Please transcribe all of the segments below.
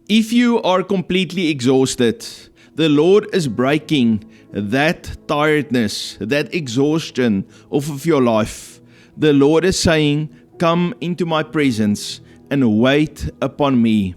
If you are completely exhausted, the Lord is breaking that tiredness, that exhaustion off of your life. The Lord is saying, come into my presence and wait upon me.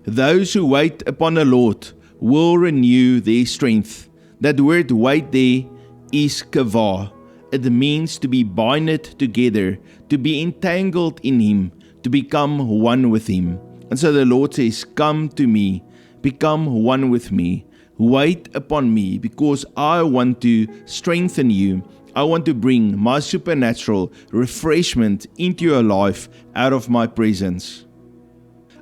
Those who wait upon the Lord will renew their strength. That word wait there is kavah. It means to be binded together, to be entangled in Him, to become one with Him. And so the Lord says, come to me, become one with me, wait upon me, because I want to strengthen you. I want to bring my supernatural refreshment into your life out of my presence.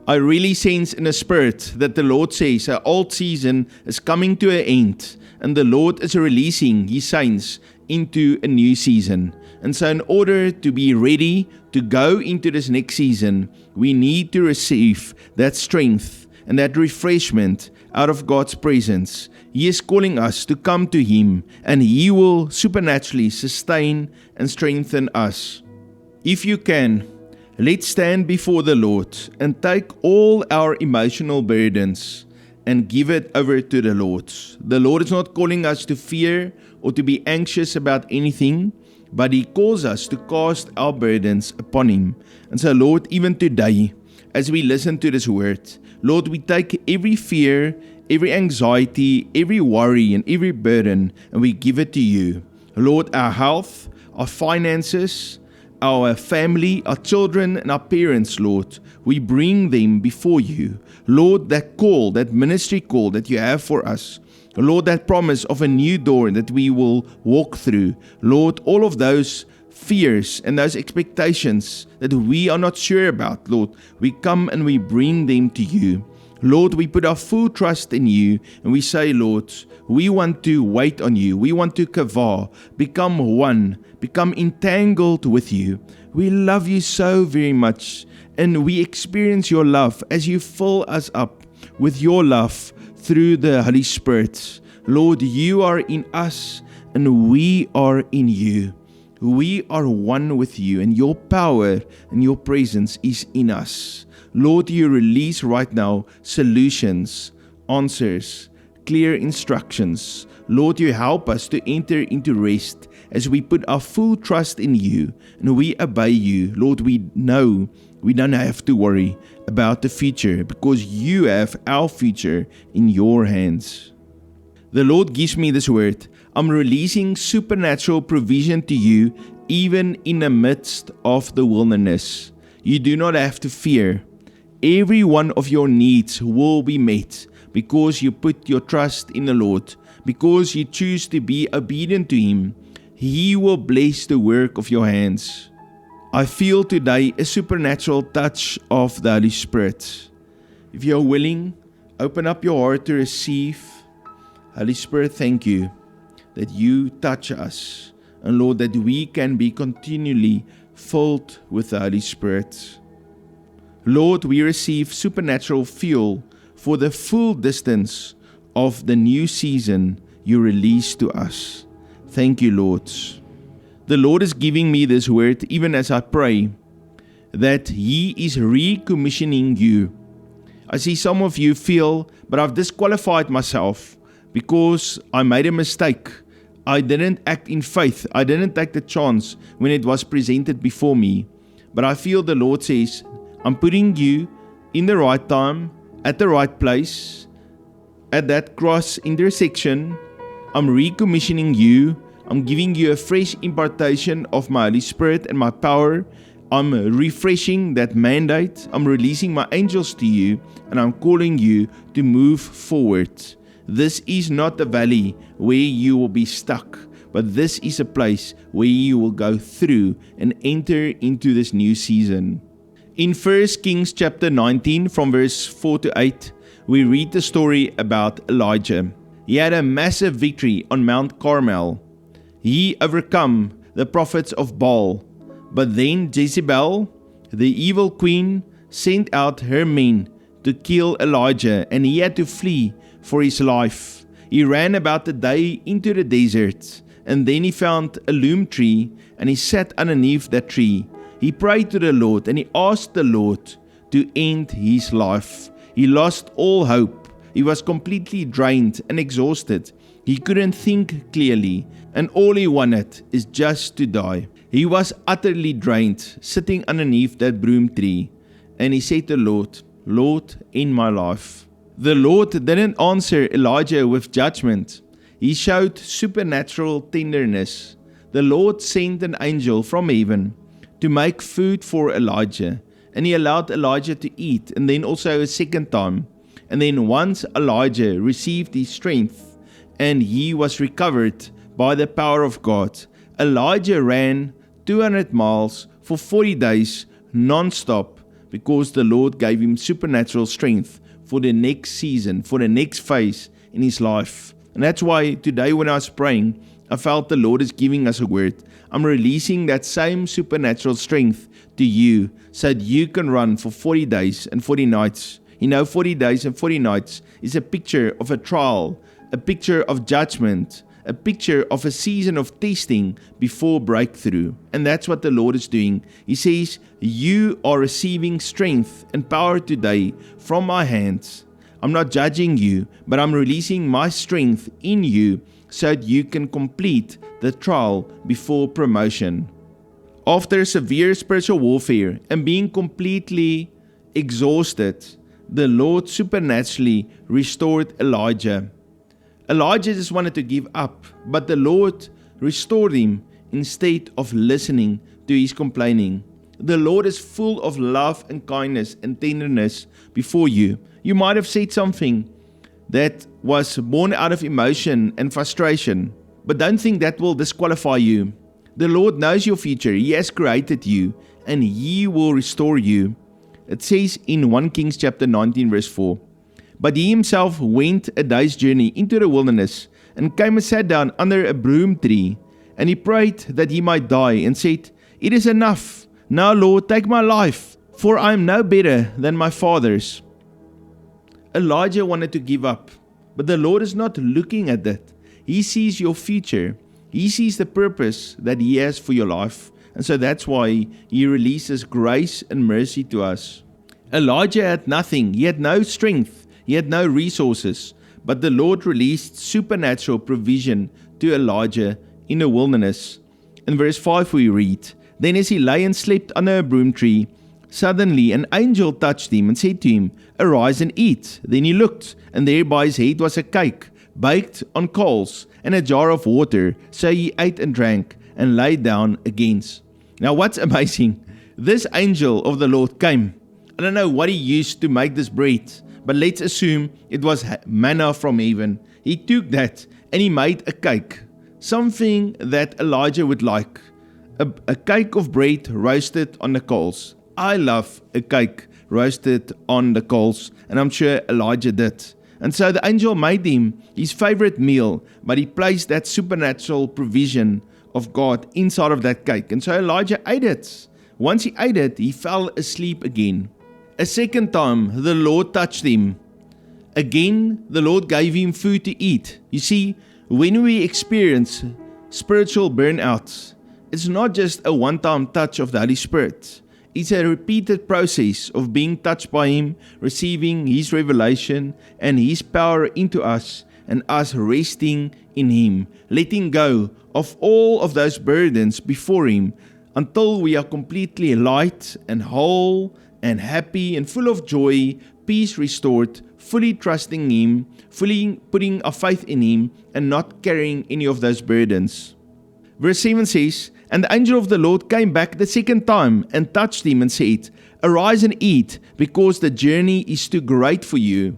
I really sense in the spirit that the Lord says our old season is coming to an end, and the Lord is releasing His saints into a new season. And so in order to be ready to go into this next season, we need to receive that strength and that refreshment out of God's presence. He is calling us to come to Him, and He will supernaturally sustain and strengthen us. If you can, let's stand before the Lord and take all our emotional burdens and give it over to the Lord. The Lord is not calling us to fear or to be anxious about anything, but He calls us to cast our burdens upon Him. And so, Lord, even today, as we listen to this word, Lord, we take every fear, every anxiety, every worry, and every burden, and we give it to You. Lord, our health, our finances, our family, our children, and our parents, Lord, we bring them before You. Lord, that call, that ministry call that You have for us, Lord, that promise of a new door that we will walk through, Lord, all of those fears and those expectations that we are not sure about, Lord, we come and we bring them to You. Lord, we put our full trust in You, and we say, Lord, we want to wait on You. We want to kavah, become one, become entangled with You. We love You so very much, and we experience Your love as You fill us up with Your love through the Holy Spirit. Lord, You are in us, and we are in You. We are one with You, and Your power and Your presence is in us. Lord, You release right now solutions, answers, clear instructions. Lord, You help us to enter into rest as we put our full trust in You and we obey You. Lord, we know we don't have to worry about the future because You have our future in Your hands. The Lord gives me this word. I'm releasing supernatural provision to you even in the midst of the wilderness. You do not have to fear. Every one of your needs will be met because you put your trust in the Lord, because you choose to be obedient to Him. He will bless the work of your hands. I feel today a supernatural touch of the Holy Spirit. If you're willing, open up your heart to receive. Holy Spirit, thank You that You touch us, and Lord, that we can be continually filled with the Holy Spirit. Lord, we receive supernatural fuel for the full distance of the new season You release to us. Thank You, Lord. The Lord is giving me this word even as I pray, that He is recommissioning you. I see some of you feel, but I've disqualified myself because I made a mistake. I didn't act in faith. I didn't take the chance when it was presented before me. But I feel the Lord says, I'm putting you in the right time, at the right place, at that cross intersection. I'm recommissioning you. I'm giving you a fresh impartation of my Holy Spirit and my power. I'm refreshing that mandate. I'm releasing my angels to you, and I'm calling you to move forward. This is not a valley where you will be stuck, but this is a place where you will go through and enter into this new season. In 1 Kings chapter 19 from verse 4 to 8, we read the story about Elijah. He had a massive victory on Mount Carmel. He overcome the prophets of Baal. But then Jezebel, the evil queen, sent out her men to kill Elijah, and he had to flee for his life. He ran about a day into the desert, and then he found a loom tree, and he sat underneath that tree. He prayed to the Lord, and he asked the Lord to end his life. He lost all hope. He was completely drained and exhausted. He couldn't think clearly, and all he wanted is just to die. He was utterly drained, sitting underneath that broom tree, and he said to the Lord, Lord, end my life. The Lord didn't answer Elijah with judgment. He showed supernatural tenderness. The Lord sent an angel from heaven to make food for Elijah, and he allowed Elijah to eat, and then also a second time. And then once Elijah received his strength, and he was recovered by the power of God, Elijah ran 200 miles for 40 days non-stop, because the Lord gave him supernatural strength for the next season, for the next phase in his life. And that's why today when I was praying, I felt the Lord is giving us a word. I'm releasing that same supernatural strength to you so that you can run for 40 days and 40 nights. 40 days and 40 nights is a picture of a trial, a picture of judgment, a picture of a season of testing before breakthrough. And that's what the Lord is doing. He says, you are receiving strength and power today from my hands. I'm not judging you, but I'm releasing my strength in you so that you can complete the trial before promotion. After severe spiritual warfare and being completely exhausted, the Lord supernaturally restored Elijah. Elijah just wanted to give up, but the Lord restored him instead of listening to his complaining. The Lord is full of love and kindness and tenderness before you. You might have said something that was born out of emotion and frustration, but don't think that will disqualify you. The Lord knows your future. He has created you, and He will restore you. It says in 1 Kings chapter 19 verse 4, But he himself went a day's journey into the wilderness, and came and sat down under a broom tree, and he prayed that he might die, and said, It is enough. Now, Lord, take my life, for I am no better than my fathers. Elijah wanted to give up, but the Lord is not looking at that. He sees your future. He sees the purpose that He has for your life. And so that's why He releases grace and mercy to us. Elijah had nothing. He had no strength. He had no resources. But the Lord released supernatural provision to Elijah in the wilderness. In verse 5 we read, Then as he lay and slept under a broom tree, suddenly an angel touched him and said to him, Arise and eat. Then he looked, and there by his head was a cake, baked on coals, and a jar of water. So he ate and drank, and lay down again. Now what's amazing, this angel of the Lord came. I don't know what he used to make this bread, but let's assume it was manna from heaven. He took that and he made a cake, something that Elijah would like. A cake of bread roasted on the coals. I love a cake roasted on the coals, and I'm sure Elijah did. And so the angel made him his favorite meal, but he placed that supernatural provision of God inside of that cake. And so Elijah ate it. Once he ate it, he fell asleep again. A second time, the Lord touched him. Again, the Lord gave him food to eat. You see, when we experience spiritual burnout, it's not just a one-time touch of the Holy Spirit. It's a repeated process of being touched by Him, receiving His revelation and His power into us, and us resting in Him, letting go of all of those burdens before Him until we are completely light and whole and happy and full of joy, peace restored, fully trusting Him, fully putting our faith in Him, and not carrying any of those burdens. Verse 7 says, And the angel of the Lord came back the second time and touched him and said, Arise and eat, because the journey is too great for you.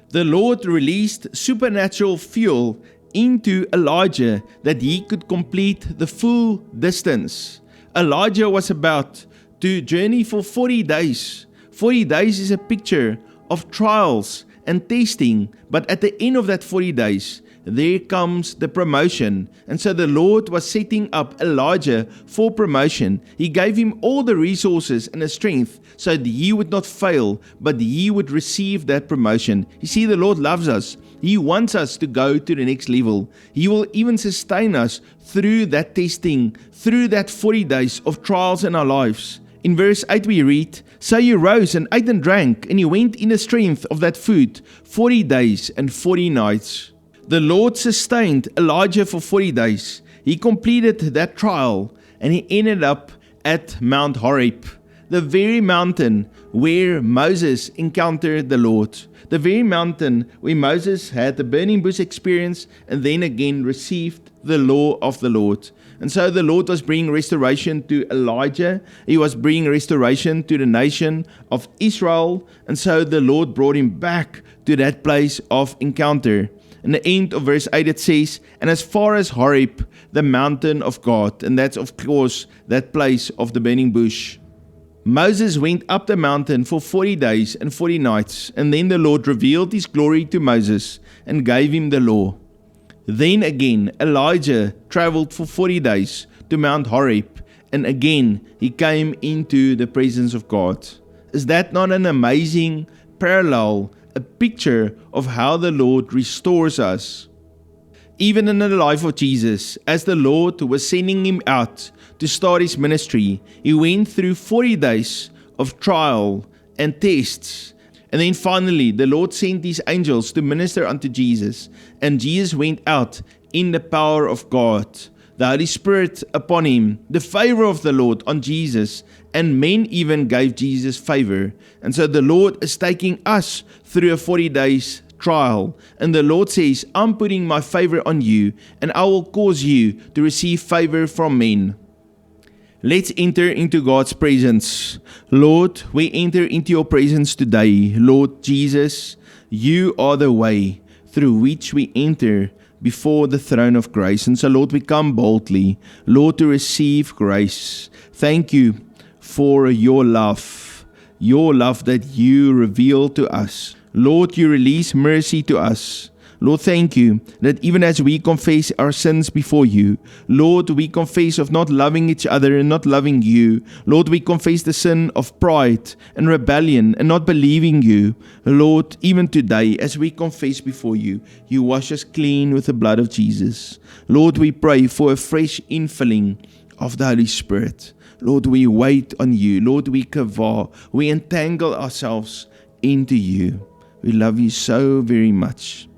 The Lord released supernatural fuel into Elijah that he could complete the full distance. Elijah was about to journey for 40 days. 40 days is a picture of trials and testing, but at the end of that 40 days, there comes the promotion. And so the Lord was setting up Elijah for promotion. He gave him all the resources and the strength so that he would not fail, but he would receive that promotion. You see, the Lord loves us. He wants us to go to the next level. He will even sustain us through that testing, through that 40 days of trials in our lives. In verse 8 we read, So he rose and ate and drank, and he went in the strength of that food 40 days and 40 nights. The Lord sustained Elijah for 40 days. He completed that trial, and he ended up at Mount Horeb, the very mountain where Moses encountered the Lord, the very mountain where Moses had the burning bush experience and then again received the law of the Lord. And so the Lord was bringing restoration to Elijah. He was bringing restoration to the nation of Israel. And so the Lord brought him back to that place of encounter. In the end of verse 8 it says, And as far as Horeb, the mountain of God, and that's of course that place of the burning bush, Moses went up the mountain for 40 days and 40 nights, and then the Lord revealed his glory to Moses and gave him the law. Then again Elijah traveled for 40 days to Mount Horeb, and again he came into the presence of God. Is that not an amazing parallel, a picture of how the Lord restores us? Even in the life of Jesus, as the Lord was sending him out to start his ministry, he went through 40 days of trial and tests. And then finally, the Lord sent these angels to minister unto Jesus. And Jesus went out in the power of God, the Holy Spirit upon him, the favor of the Lord on Jesus. And men even gave Jesus favor. And so the Lord is taking us through a 40 days trial. And the Lord says, I'm putting my favor on you, and I will cause you to receive favor from men. Let's enter into God's presence. Lord, we enter into your presence today. Lord Jesus, you are the way through which we enter before the throne of grace. And so, Lord, we come boldly, Lord, to receive grace. Thank you for your love that you reveal to us. Lord, you release mercy to us. Lord, thank you that even as we confess our sins before you, Lord, we confess of not loving each other and not loving you. Lord, we confess the sin of pride and rebellion and not believing you. Lord, even today, as we confess before you, you wash us clean with the blood of Jesus. Lord, we pray for a fresh infilling of the Holy Spirit. Lord, we wait on you. Lord, we kavah. We entangle ourselves into you. We love you so very much.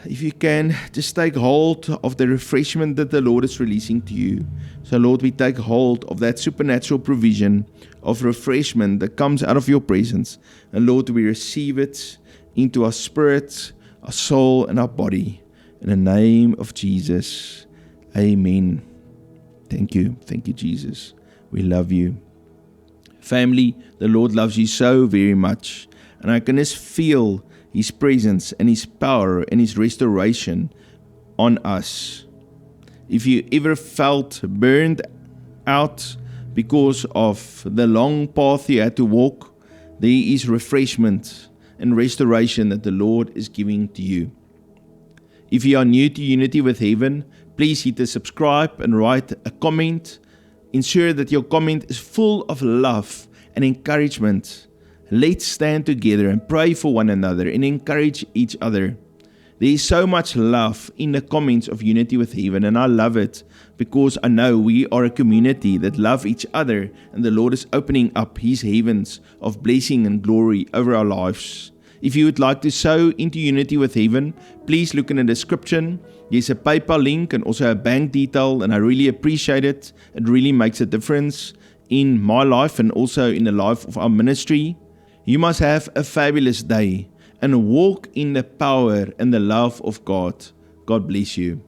If you can, just take hold of the refreshment that the Lord is releasing to you. So, Lord, we take hold of that supernatural provision of refreshment that comes out of your presence. And, Lord, we receive it into our spirit, our soul, and our body. In the name of Jesus, amen. Thank you. Thank you, Jesus. We love you. Family, the Lord loves you so very much. And I can just feel His presence and His power and His restoration on us. If you ever felt burned out because of the long path you had to walk, there is refreshment and restoration that the Lord is giving to you. If you are new to Unity with Heaven, please hit the subscribe and write a comment. Ensure that your comment is full of love and encouragement. Let's stand together and pray for one another and encourage each other. There is so much love in the comments of Unity with Heaven, and I love it because I know we are a community that love each other, and the Lord is opening up His heavens of blessing and glory over our lives. If you would like to sow into Unity with Heaven, please look in the description. There's a PayPal link and also a bank detail, and I really appreciate it. It really makes a difference in my life and also in the life of our ministry. You must have a fabulous day and walk in the power and the love of God. God bless you.